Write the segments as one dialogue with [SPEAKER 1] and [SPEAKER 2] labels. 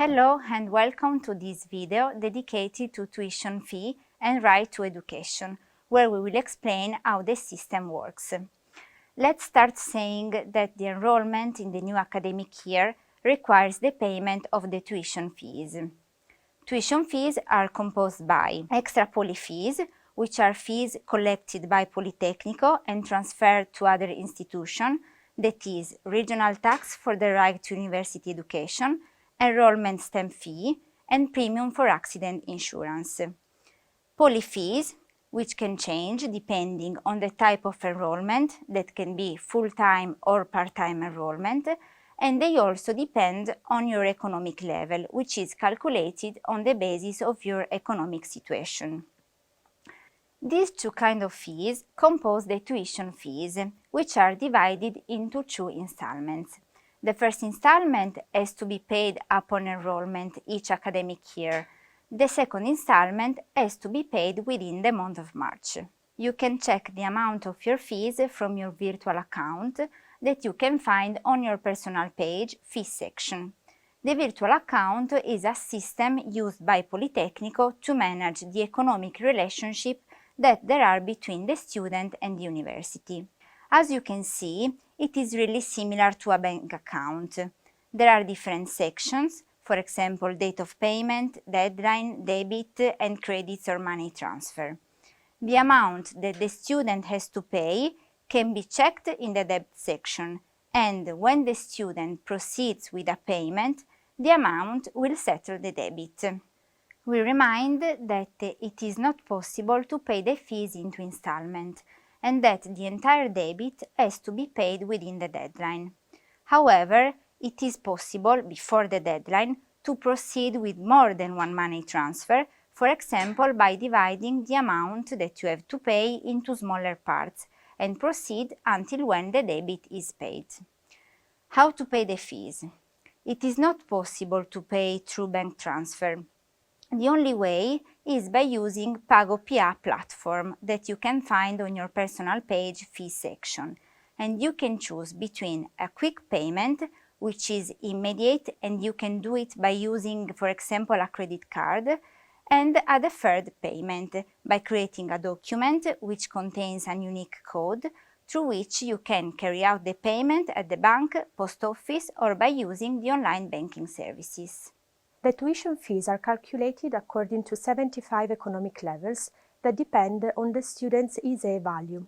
[SPEAKER 1] Hello and welcome to this video dedicated to tuition fee and right to education, where we will explain how the system works. Let's start saying that the enrollment in the new academic year requires the payment of the tuition fees. Tuition fees are composed by extra poly fees, which are fees collected by PoliTecnico and transferred to other institutions, that is, regional tax for the right to university education, enrollment stamp fee, and premium for accident insurance. Poly fees, which can change depending on the type of enrollment, that can be full-time or part-time enrollment, and they also depend on your economic level, which is calculated on the basis of your economic situation. These two kinds of fees compose the tuition fees, which are divided into two installments. The first installment has to be paid upon enrollment each academic year. The second installment has to be paid within the month of March. You can check the amount of your fees from your virtual account that you can find on your personal page fees section. The virtual account is a system used by PoliTecnico to manage the economic relationship that there are between the student and the university. As you can see, it is really similar to a bank account. There are different sections, for example, date of payment, deadline, debit, and credits or money transfer. The amount that the student has to pay can be checked in the debt section, and when the student proceeds with a payment, the amount will settle the debit. We remind that it is not possible to pay the fees into installment, and that the entire debit has to be paid within the deadline. However, it is possible, before the deadline, to proceed with more than one money transfer, for example by dividing the amount that you have to pay into smaller parts, and proceed until when the debit is paid. How to pay the fees? It is not possible to pay through bank transfer. The only way is by using PagoPA platform that you can find on your personal page fees section, and you can choose between a quick payment, which is immediate and you can do it by using, for example, a credit card, and a deferred payment by creating a document which contains a unique code through which you can carry out the payment at the bank, post office, or by using the online banking services.
[SPEAKER 2] The tuition fees are calculated according to 75 economic levels that depend on the student's ISEE value.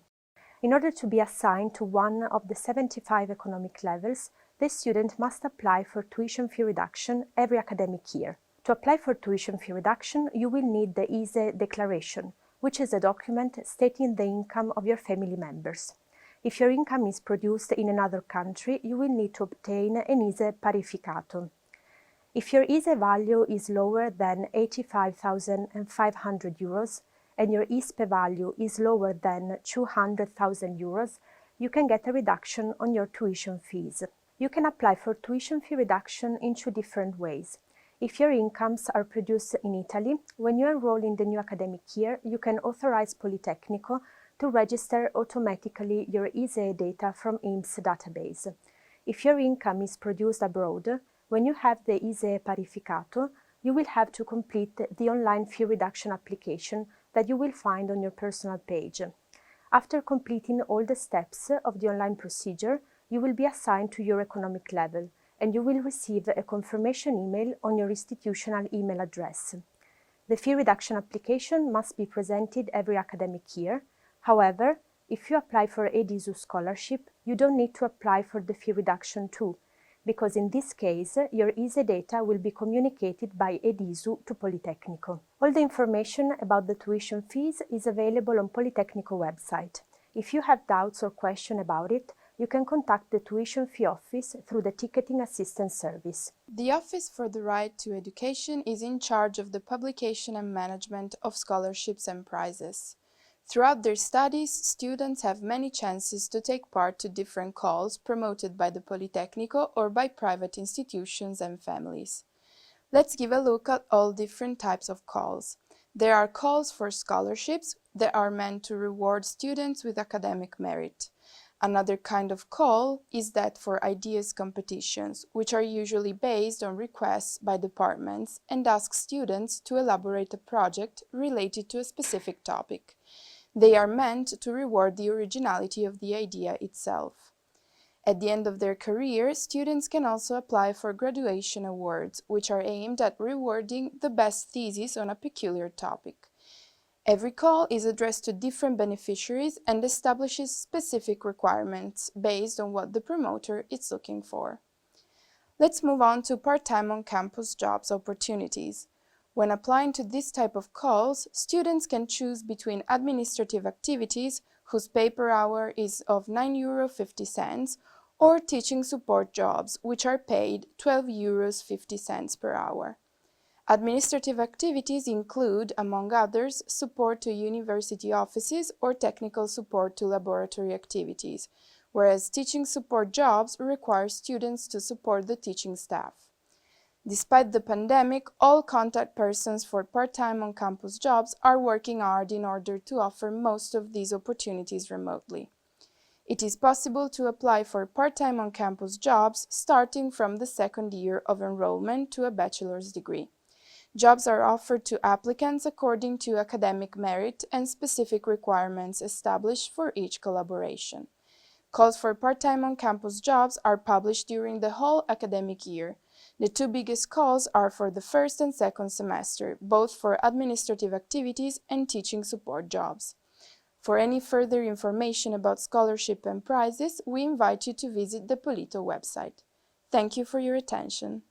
[SPEAKER 2] In order to be assigned to one of the 75 economic levels, the student must apply for tuition fee reduction every academic year. To apply for tuition fee reduction, you will need the ISEE declaration, which is a document stating the income of your family members. If your income is produced in another country, you will need to obtain an ISEE parificato. If your ISEE value is lower than 85,500 euros and your ISPE value is lower than 200,000 euros, you can get a reduction on your tuition fees. You can apply for tuition fee reduction in two different ways. If your incomes are produced in Italy, when you enroll in the new academic year, you can authorize PoliTecnico to register automatically your ISEE data from INPS database. If your income is produced abroad, when you have the ISEE parificato, you will have to complete the online fee reduction application that you will find on your personal page. After completing all the steps of the online procedure, you will be assigned to your economic level, and you will receive a confirmation email on your institutional email address. The fee reduction application must be presented every academic year. However, if you apply for EDISU scholarship, you don't need to apply for the fee reduction too, because in this case, your ISEE data will be communicated by EDISU to PoliTecnico. All the information about the tuition fees is available on PoliTecnico website. If you have doubts or questions about it, you can contact the tuition fee office through the ticketing assistance service.
[SPEAKER 3] The Office for the Right to Education is in charge of the publication and management of scholarships and prizes. Throughout their studies, students have many chances to take part to different calls promoted by the PoliTecnico or by private institutions and families. Let's give a look at all different types of calls. There are calls for scholarships that are meant to reward students with academic merit. Another kind of call is that for ideas competitions, which are usually based on requests by departments and ask students to elaborate a project related to a specific topic. They are meant to reward the originality of the idea itself. At the end of their career, students can also apply for graduation awards, which are aimed at rewarding the best thesis on a peculiar topic. Every call is addressed to different beneficiaries and establishes specific requirements based on what the promoter is looking for. Let's move on to part-time on-campus jobs opportunities. When applying to this type of calls, students can choose between administrative activities, whose pay per hour is of €9.50, or teaching support jobs, which are paid €12.50 per hour. Administrative activities include, among others, support to university offices or technical support to laboratory activities, whereas teaching support jobs require students to support the teaching staff. Despite the pandemic, all contact persons for part-time on-campus jobs are working hard in order to offer most of these opportunities remotely. It is possible to apply for part-time on-campus jobs starting from the second year of enrollment to a bachelor's degree. Jobs are offered to applicants according to academic merit and specific requirements established for each collaboration. Calls for part-time on-campus jobs are published during the whole academic year. The two biggest calls are for the first and second semester, both for administrative activities and teaching support jobs. For any further information about scholarship and prizes, we invite you to visit the PoliTo website. Thank you for your attention.